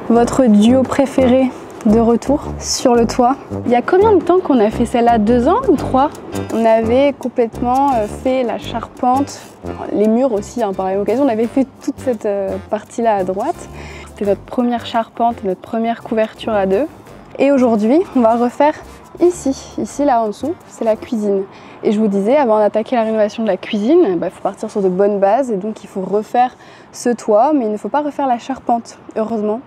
votre duo préféré de retour sur le toit. Il y a combien de temps qu'on a fait celle-là? 2 ans ou 3? On avait complètement fait la charpente, les murs aussi, hein, par la même occasion. On avait fait toute cette partie-là à droite. C'était notre première charpente, notre première couverture à 2. Et aujourd'hui, on va refaire ici là en dessous, c'est la cuisine. Et je vous disais, avant d'attaquer la rénovation de la cuisine, il faut partir sur de bonnes bases et donc il faut refaire ce toit, mais il ne faut pas refaire la charpente, heureusement.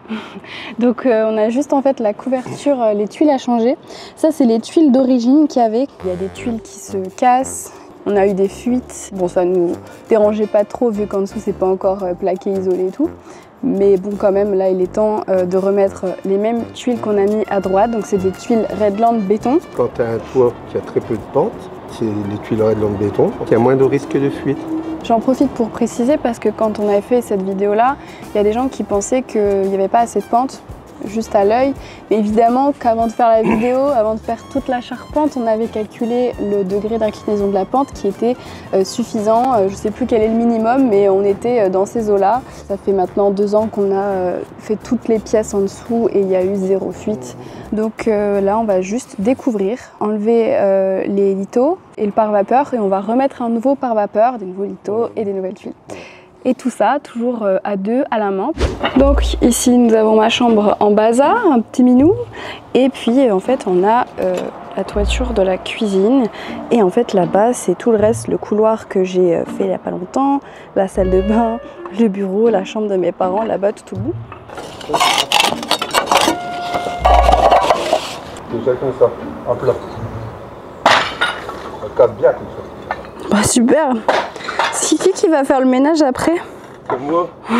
Donc on a juste en fait la couverture, les tuiles à changer. Ça c'est les tuiles d'origine qu'il y avait. Il y a des tuiles qui se cassent, on a eu des fuites. Bon, ça nous dérangeait pas trop vu qu'en dessous c'est pas encore plaqué, isolé et tout. Mais bon, quand même, là, il est temps de remettre les mêmes tuiles qu'on a mis à droite. Donc, c'est des tuiles Redland béton. Quand tu as un toit qui a très peu de pente, c'est les tuiles Redland béton. Il y a moins de risque de fuite. J'en profite pour préciser parce que quand on avait fait cette vidéo-là, il y a des gens qui pensaient qu'il n'y avait pas assez de pente, juste à l'œil. Mais évidemment qu'avant de faire la vidéo, avant de faire toute la charpente, on avait calculé le degré d'inclinaison de la pente qui était suffisant. Je ne sais plus quel est le minimum, mais on était dans ces eaux-là. Ça fait maintenant 2 ans qu'on a fait toutes les pièces en dessous et il y a eu 0 fuite. Donc là, on va juste découvrir, enlever les lithos et le pare-vapeur et on va remettre un nouveau pare-vapeur, des nouveaux lithos et des nouvelles tuiles. Et tout ça, toujours à 2 à la main. Donc ici, nous avons ma chambre en basa, un petit minou. Et puis en fait, on a la toiture de la cuisine. Et en fait, là-bas, c'est tout le reste, le couloir que j'ai fait il n'y a pas longtemps, la salle de bain, le bureau, la chambre de mes parents, là-bas, tout au bout. Tout ça comme ça, en plat. Ça casse bien comme ça. Bah super. C'est qui va faire le ménage après? Comme moi. En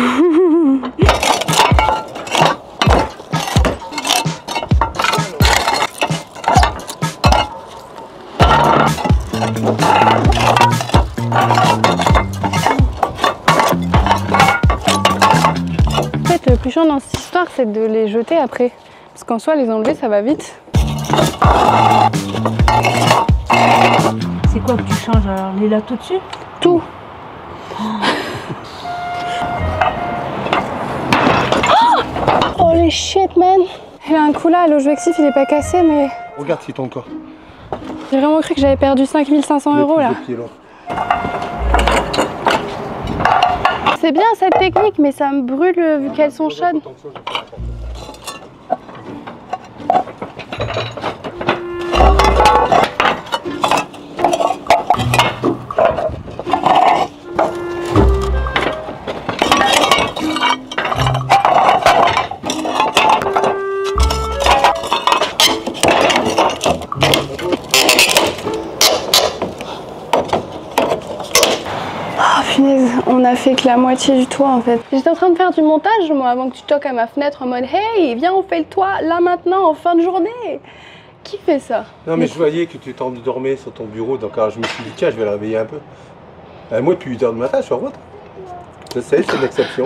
fait, le plus chiant dans cette histoire, c'est de les jeter après. Parce qu'en soi, les enlever, ça va vite. C'est quoi que tu changes alors? Les lattes au-dessus? Tout. Holy shit, man! Il a un coup là, l'ojectif il est pas cassé, mais. Regarde si ton corps. J'ai vraiment cru que j'avais perdu 5500 € là. C'est bien cette technique, mais ça me brûle vu qu'elles sont chaudes. On a fait que la moitié du toit en fait. J'étais en train de faire du montage moi avant que tu toques à ma fenêtre en mode hey viens on fait le toit là maintenant en fin de journée. Qui fait ça? Non mais je voyais que tu t'endormais sur ton bureau donc alors je me suis dit tiens je vais la réveiller un peu. Moi depuis 8 h du matin je suis en route. Je sais c'est une exception.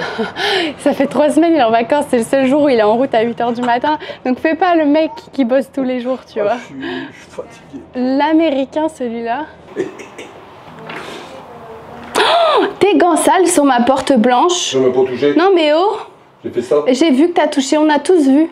Ça fait 3 semaines il est en vacances, c'est le seul jour où il est en route à 8 h du matin. Donc fais pas le mec qui bosse tous les jours tu vois. Je suis fatigué. L'américain celui-là. Tes gants sales sur ma porte blanche. Je ne m'ai pas touché. Non mais oh. J'ai fait ça. J'ai vu que t'as touché, on a tous vu.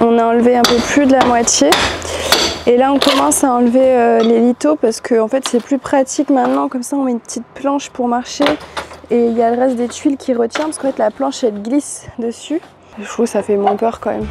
On a enlevé un peu plus de la moitié. Et là on commence à enlever les lithos parce que en fait c'est plus pratique maintenant, comme ça on met une petite planche pour marcher et il y a le reste des tuiles qui retient parce qu'en fait la planche elle glisse dessus. Je trouve que ça fait moins peur quand même.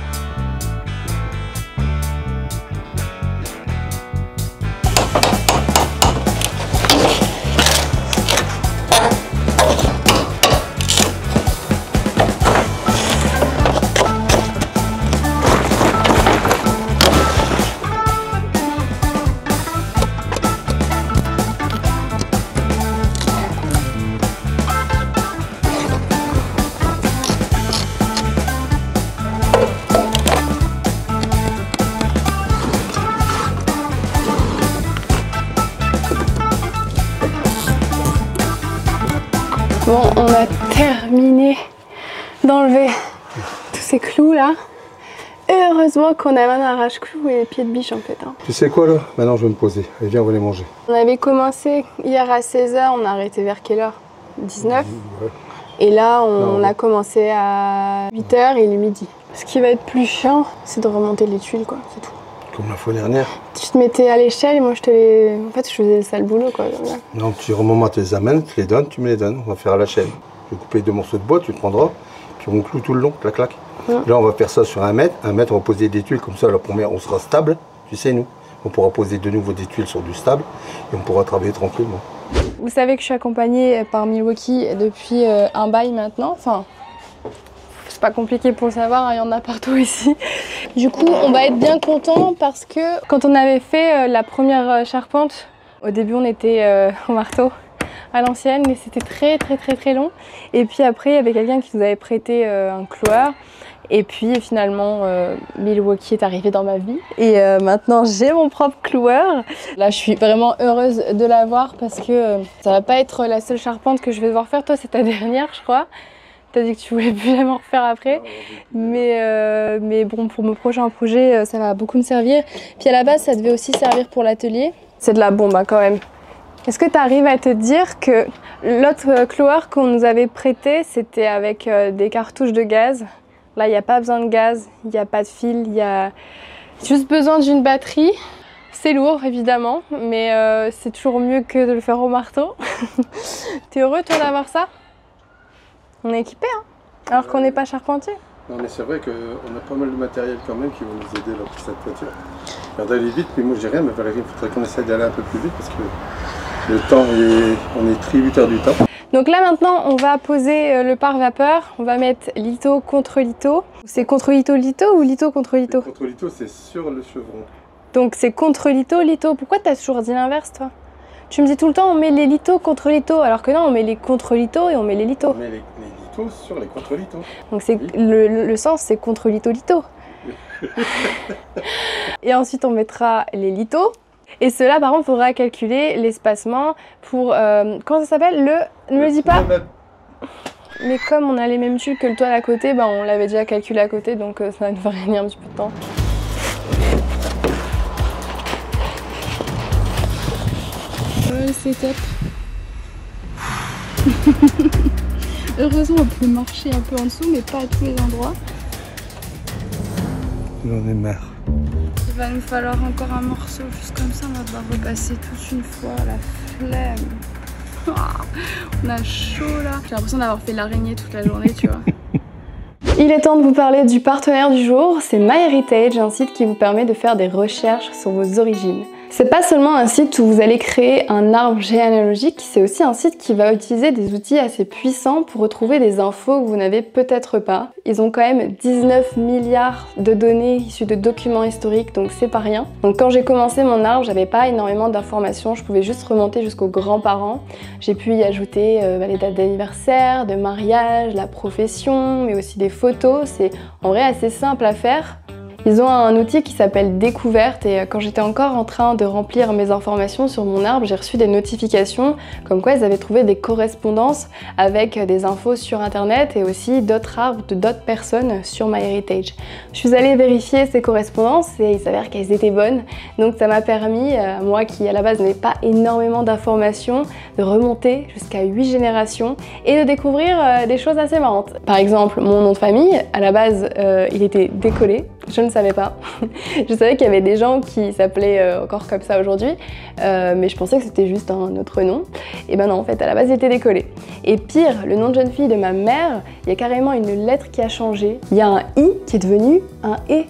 Bon, on a terminé d'enlever tous ces clous là. Et heureusement qu'on avait un arrache-clous et pieds de biche en fait. Hein. Tu sais quoi là? Maintenant je vais me poser. Allez viens, on va les manger. On avait commencé hier à 16 h, on a arrêté vers quelle heure? 19. Ouais. Et là on a commencé à 8 h et il est midi. Ce qui va être plus chiant, c'est de remonter les tuiles quoi, c'est tout. Comme la fois dernière. Tu te mettais à l'échelle et moi je te les... En fait je faisais le sale boulot quoi. Non, tu remontes, tu les amènes, tu les donnes, tu me les donnes. On va faire à la chaîne. Je vais couper 2 morceaux de bois, tu le prendras. Puis on cloue tout le long, clac clac. Là on va faire ça sur 1 mètre. 1 mètre, on va poser des tuiles comme ça. La première, on sera stable. Tu sais, nous. On pourra poser de nouveau des tuiles sur du stable. Et on pourra travailler tranquillement. Vous savez que je suis accompagnée par Milwaukee depuis un bail maintenant. Enfin, c'est pas compliqué pour le savoir, il y en a partout ici. Du coup, on va être bien content parce que quand on avait fait la première charpente, au début on était au marteau à l'ancienne, mais c'était très long. Et puis après, il y avait quelqu'un qui nous avait prêté un cloueur. Et puis finalement, Milwaukee est arrivé dans ma vie. Et maintenant, j'ai mon propre cloueur. Là, je suis vraiment heureuse de l'avoir parce que ça va pas être la seule charpente que je vais devoir faire. Toi, c'est ta dernière, je crois. T'as dit que tu voulais plus jamais en refaire après. Mais bon, pour mon prochain projet, ça va beaucoup me servir. Puis à la base, ça devait aussi servir pour l'atelier. C'est de la bombe hein, quand même. Est-ce que tu arrives à te dire que l'autre cloueur qu'on nous avait prêté, c'était avec des cartouches de gaz? Là, il n'y a pas besoin de gaz, il n'y a pas de fil, il y a juste besoin d'une batterie. C'est lourd, évidemment, mais c'est toujours mieux que de le faire au marteau. T'es heureux, toi, d'avoir ça? On est équipé, hein, alors qu'on n'est pas charpentier. Non, mais c'est vrai qu'on a pas mal de matériel quand même qui va nous aider là, pour cette voiture. Regarde, aller vite, mais moi j'ai rien, mais Valérie, il faudrait qu'on essaie d'aller un peu plus vite parce que le temps, on est tributaire du temps. Donc là maintenant on va poser le pare-vapeur, on va mettre litho contre litho. C'est contre litho ou litho contre litho? Contre litho c'est sur le chevron. Donc c'est contre litho. Pourquoi t'as toujours dit l'inverse toi? Tu me dis tout le temps on met les lithos contre litho, alors que non on met les contre litho et on met les lithos. On met les lithos sur les contre lithos. Donc c'est oui. le sens c'est contre litho. Et ensuite on mettra les lithos. Et cela par contre il faudra calculer l'espacement pour, comment ça s'appelle? Ne me le dis pas. Mais comme on a les mêmes tubes que le toit à côté, bah on l'avait déjà calculé à côté, donc ça va nous faire gagner un petit peu de temps. Voilà le setup. Heureusement on peut marcher un peu en dessous, mais pas à tous les endroits. J'en ai marre. Il va nous falloir encore un morceau, juste comme ça, on va devoir repasser toute une fois, la flemme. On a chaud là. J'ai l'impression d'avoir fait l'araignée toute la journée, tu vois. Il est temps de vous parler du partenaire du jour, c'est MyHeritage, un site qui vous permet de faire des recherches sur vos origines. C'est pas seulement un site où vous allez créer un arbre généalogique, c'est aussi un site qui va utiliser des outils assez puissants pour retrouver des infos que vous n'avez peut-être pas. Ils ont quand même 19 milliards de données issues de documents historiques, donc c'est pas rien. Donc quand j'ai commencé mon arbre, j'avais pas énormément d'informations, je pouvais juste remonter jusqu'aux grands-parents. J'ai pu y ajouter les dates d'anniversaire, de mariage, la profession, mais aussi des photos. C'est en vrai assez simple à faire. Ils ont un outil qui s'appelle Découverte et quand j'étais encore en train de remplir mes informations sur mon arbre, j'ai reçu des notifications comme quoi ils avaient trouvé des correspondances avec des infos sur internet et aussi d'autres arbres de d'autres personnes sur MyHeritage. Je suis allée vérifier ces correspondances et il s'avère qu'elles étaient bonnes, donc ça m'a permis, moi qui à la base n'avais pas énormément d'informations, de remonter jusqu'à 8 générations et de découvrir des choses assez marrantes. Par exemple, mon nom de famille, à la base il était décollé. Je ne savais pas. Je savais qu'il y avait des gens qui s'appelaient encore comme ça aujourd'hui, mais je pensais que c'était juste un autre nom. Et ben non, en fait, à la base, il était décollé. Et pire, le nom de jeune fille de ma mère, il y a carrément une lettre qui a changé. Il y a un I qui est devenu un E.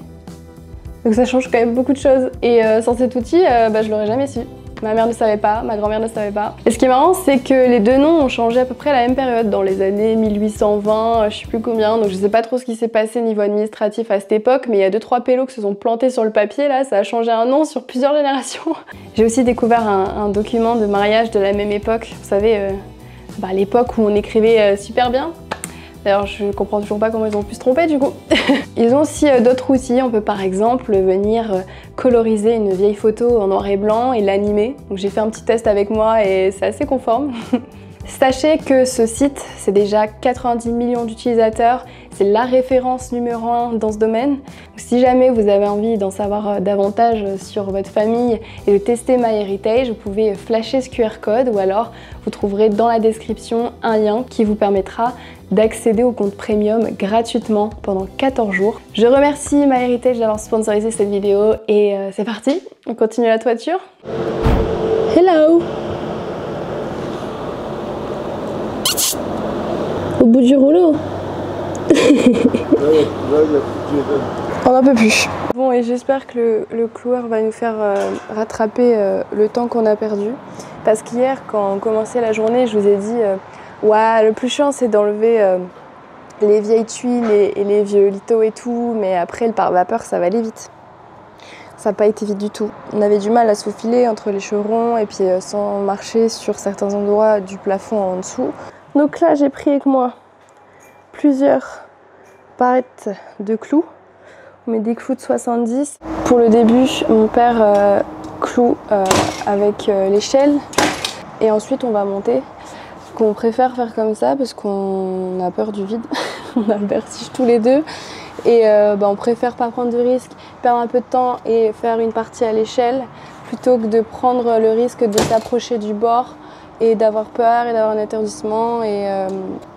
Donc ça change quand même beaucoup de choses. Et sans cet outil, je l'aurais jamais su. Ma mère ne savait pas, ma grand-mère ne savait pas. Et ce qui est marrant, c'est que les deux noms ont changé à peu près à la même période, dans les années 1820, je sais plus combien, donc je sais pas trop ce qui s'est passé niveau administratif à cette époque, mais il y a 2-3 pélos qui se sont plantés sur le papier, là, ça a changé un nom sur plusieurs générations. J'ai aussi découvert un document de mariage de la même époque, vous savez, l'époque où on écrivait super bien. D'ailleurs, je comprends toujours pas comment ils ont pu se tromper du coup. Ils ont aussi d'autres outils, on peut par exemple venir coloriser une vieille photo en noir et blanc et l'animer. Donc j'ai fait un petit test avec moi et c'est assez conforme. Sachez que ce site, c'est déjà 90 millions d'utilisateurs, c'est la référence numéro 1 dans ce domaine. Si jamais vous avez envie d'en savoir davantage sur votre famille et de tester MyHeritage, vous pouvez flasher ce QR code ou alors vous trouverez dans la description un lien qui vous permettra d'accéder au compte premium gratuitement pendant 14 jours. Je remercie MyHeritage d'avoir sponsorisé cette vidéo et c'est parti, on continue la toiture. Hello! Au bout du rouleau. On n'en peut plus. Bon, et j'espère que le cloueur va nous faire rattraper le temps qu'on a perdu. Parce qu'hier, quand on commençait la journée, je vous ai dit ouais, le plus chiant c'est d'enlever les vieilles tuiles et les vieux lithos et tout, mais après le pare-vapeur ça va aller vite. Ça n'a pas été vite du tout. On avait du mal à se faufiler entre les chevrons et puis sans marcher sur certains endroits du plafond en dessous. Donc là j'ai pris avec moi plusieurs barrettes de clous. On met des clous de 70. Pour le début, mon père cloue avec l'échelle et ensuite on va monter. On préfère faire comme ça parce qu'on a peur du vide. On a le vertige tous les deux et on préfère pas prendre de risque, perdre un peu de temps et faire une partie à l'échelle plutôt que de prendre le risque de s'approcher du bord et d'avoir peur et d'avoir un étourdissement et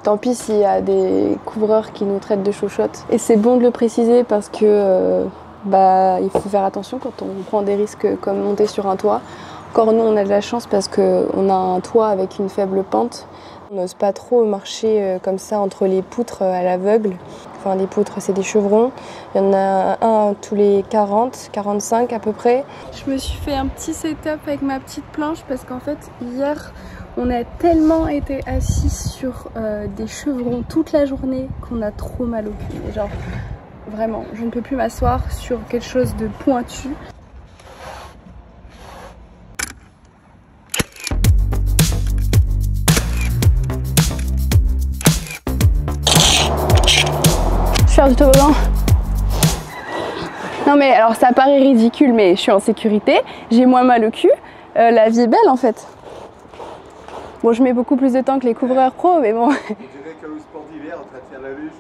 tant pis s'il y a des couvreurs qui nous traitent de chouchottes. Et c'est bon de le préciser parce que il faut faire attention quand on prend des risques comme monter sur un toit. Encore nous on a de la chance parce qu'on a un toit avec une faible pente. On n'ose pas trop marcher comme ça entre les poutres à l'aveugle. Enfin les poutres c'est des chevrons. Il y en a un tous les 40, 45 à peu près. Je me suis fait un petit setup avec ma petite planche parce qu'en fait hier on a tellement été assis sur des chevrons toute la journée qu'on a trop mal au cul. Et genre vraiment, je ne peux plus m'asseoir sur quelque chose de pointu. Faire du toboggan. Non mais alors ça paraît ridicule mais je suis en sécurité, j'ai moins mal au cul, la vie est belle en fait. Bon je mets beaucoup plus de temps que les couvreurs pro mais bon. On dirait qu'au sport d'hiver en train de faire la luge.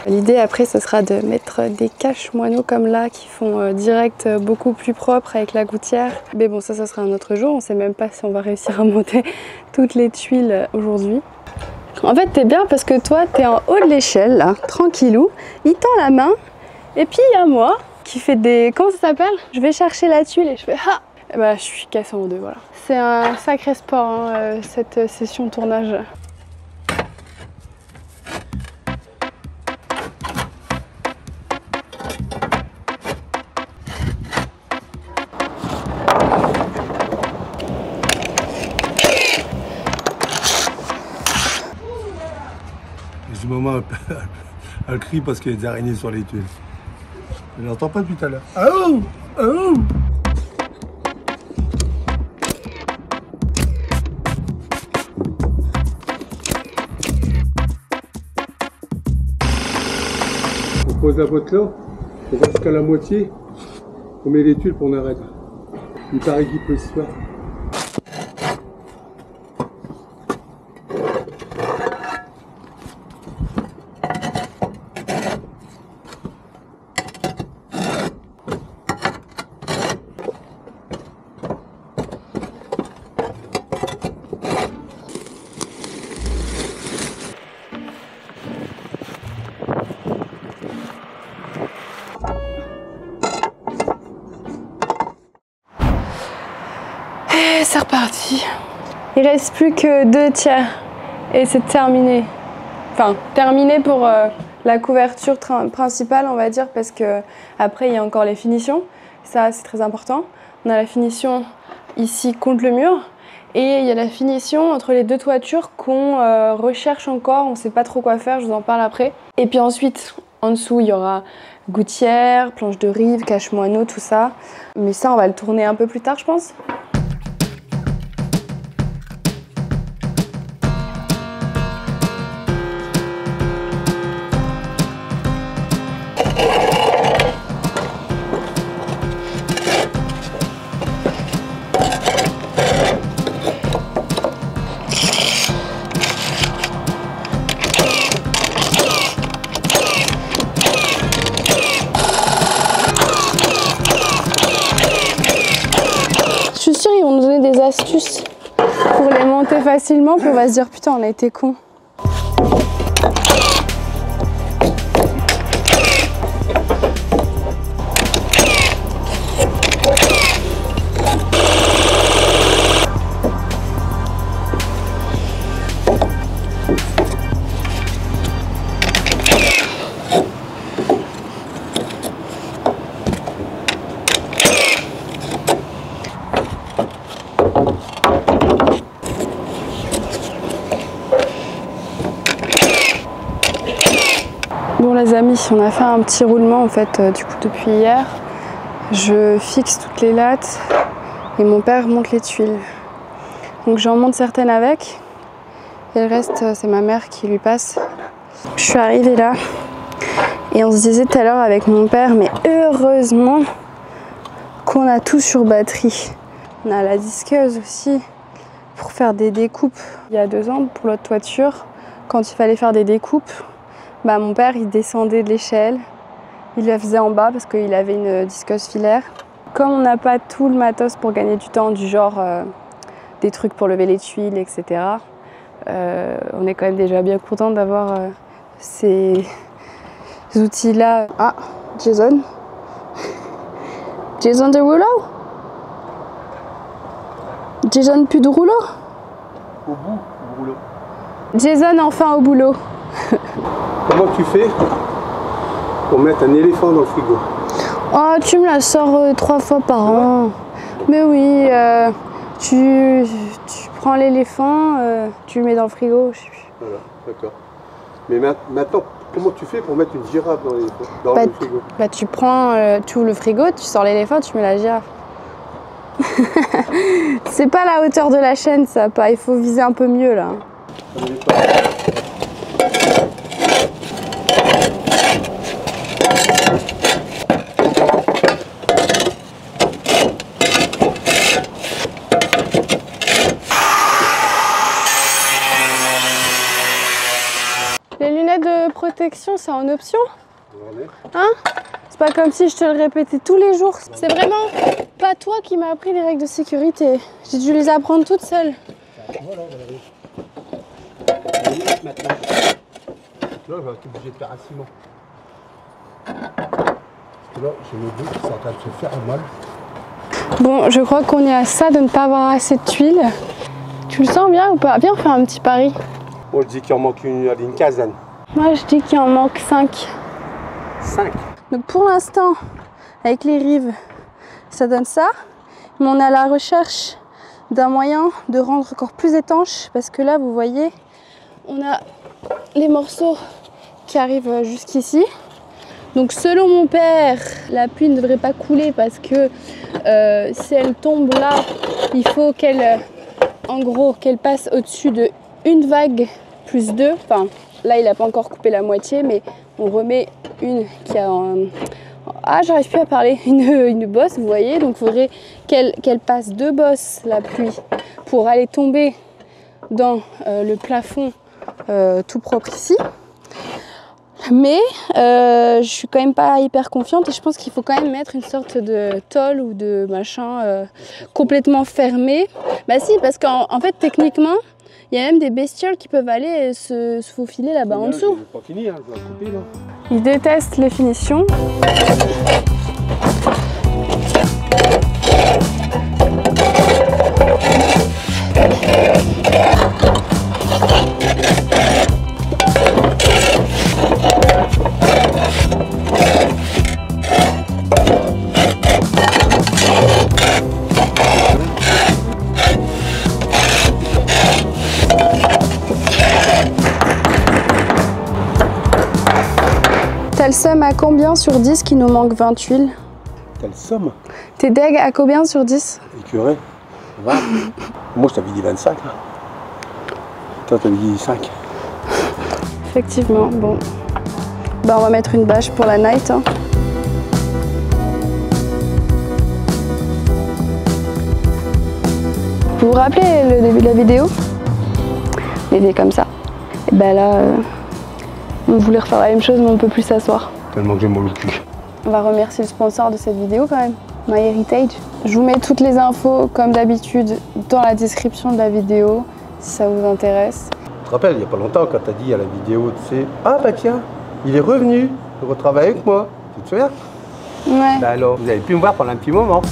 L'idée après ce sera de mettre des caches moineaux comme là qui font direct beaucoup plus propre avec la gouttière. Mais bon ça sera un autre jour, on sait même pas si on va réussir à monter toutes les tuiles aujourd'hui. En fait t'es bien parce que toi t'es en haut de l'échelle là, tranquillou, il tend la main et puis il y a moi qui fait des... comment ça s'appelle? Je vais chercher la tuile et je fais ah! Et bah je suis cassée en deux voilà. C'est un sacré sport hein, cette session tournage. Du moment elle crie parce qu'il y a des araignées sur les tuiles. Je l'entends pas depuis tout à l'heure. Ah oh, ah oh. On pose la boîte là, on va jusqu'à la moitié, on met les tuiles pour on arrête. Il paraît qu'il peut se faire. C'est reparti. Il reste plus que 2 tiers et c'est terminé. Enfin, terminé pour la couverture principale, on va dire, parce que après il y a encore les finitions. Ça, c'est très important. On a la finition ici contre le mur et il y a la finition entre les deux toitures qu'on recherche encore. On ne sait pas trop quoi faire, je vous en parle après. Et puis ensuite, en dessous, il y aura gouttière, planche de rive, cache-moineau, tout ça. Mais ça, on va le tourner un peu plus tard, je pense. facilement, puis on va se dire putain, on a été cons. Bon les amis, on a fait un petit roulement en fait du coup depuis hier. Je fixe toutes les lattes et mon père monte les tuiles. Donc j'en monte certaines avec et le reste c'est ma mère qui lui passe. Je suis arrivée là et on se disait tout à l'heure avec mon père, mais heureusement qu'on a tout sur batterie. On a la disqueuse aussi pour faire des découpes. Il y a 2 ans pour l'autre toiture, quand il fallait faire des découpes, bah, mon père il descendait de l'échelle, il la faisait en bas parce qu'il avait une disqueuse filaire. Comme on n'a pas tout le matos pour gagner du temps, du genre des trucs pour lever les tuiles, etc. On est quand même déjà bien content d'avoir ces outils-là. Ah, Jason. Jason Derulo. Jason plus de rouleau. Au bout du rouleau. Jason enfin au boulot. Comment tu fais pour mettre un éléphant dans le frigo? Oh, tu me la sors 3 fois par an. Mais oui, tu prends l'éléphant, tu le mets dans le frigo. Voilà, d'accord. Mais maintenant, comment tu fais pour mettre une girafe dans le frigo? Bah, tu prends, tu ouvres le frigo, tu sors l'éléphant, tu mets la girafe. C'est pas la hauteur de la chaîne, ça, pas. Il faut viser un peu mieux là. Les lunettes de protection, c'est en option? Hein? C'est pas comme si je te le répétais tous les jours. C'est vraiment pas toi qui m'as appris les règles de sécurité. J'ai dû les apprendre toute seule. Voilà, maintenant. Là, je vais être obligé de faire un ciment. Parce que là, j'ai mes bouts qui sont en train de se faire mal. Bon, je crois qu'on est à ça de ne pas avoir assez de tuiles. Tu le sens bien ou pas? Viens, on fait un petit pari. Moi, je dis qu'il en manque une quinzaine. Moi, je dis qu'il en manque 5. 5. Donc pour l'instant, avec les rives, ça donne ça. Mais on est à la recherche d'un moyen de rendre encore plus étanche. Parce que là, vous voyez, on a les morceaux qui arrivent jusqu'ici. Donc selon mon père, la pluie ne devrait pas couler parce que si elle tombe là, il faut qu'elle, en gros, qu'elle passe au-dessus de une vague plus 2. Enfin, là, il n'a pas encore coupé la moitié, mais on remet une qui a ah, j'arrive plus à parler, une bosse, vous voyez. Donc il faudrait qu'elle passe 2 bosses, la pluie, pour aller tomber dans le plafond tout propre ici. Mais je suis quand même pas hyper confiante et je pense qu'il faut quand même mettre une sorte de tôle ou de machin complètement fermé. Bah si, parce qu'en fait techniquement il y a même des bestioles qui peuvent aller se faufiler là-bas en dessous. C'est pas fini, hein, je dois couper là. Ils détestent les finitions. T'as le seum à combien sur 10 qu'il nous manque 20 tuiles? T'as le somme? T'es deg à combien sur 10? Écœuré. 20. Moi je t'avais dit 25 là. Toi t'avais dit 5. Effectivement, bon. Bah on va mettre une bâche pour la night. Hein. Vous vous rappelez le début de la vidéo? On était comme ça. Et ben là, on voulait refaire la même chose mais on peut plus s'asseoir. Tellement que j'ai mal au cul. On va remercier le sponsor de cette vidéo quand même, MyHeritage. Je vous mets toutes les infos comme d'habitude dans la description de la vidéo. si ça vous intéresse. Tu te rappelles, il n'y a pas longtemps, quand tu as dit à la vidéo, tu sais, ah bah tiens, il est revenu, il retravaille avec moi. Tu te souviens? Ouais. Bah alors, vous avez pu me voir pendant un petit moment.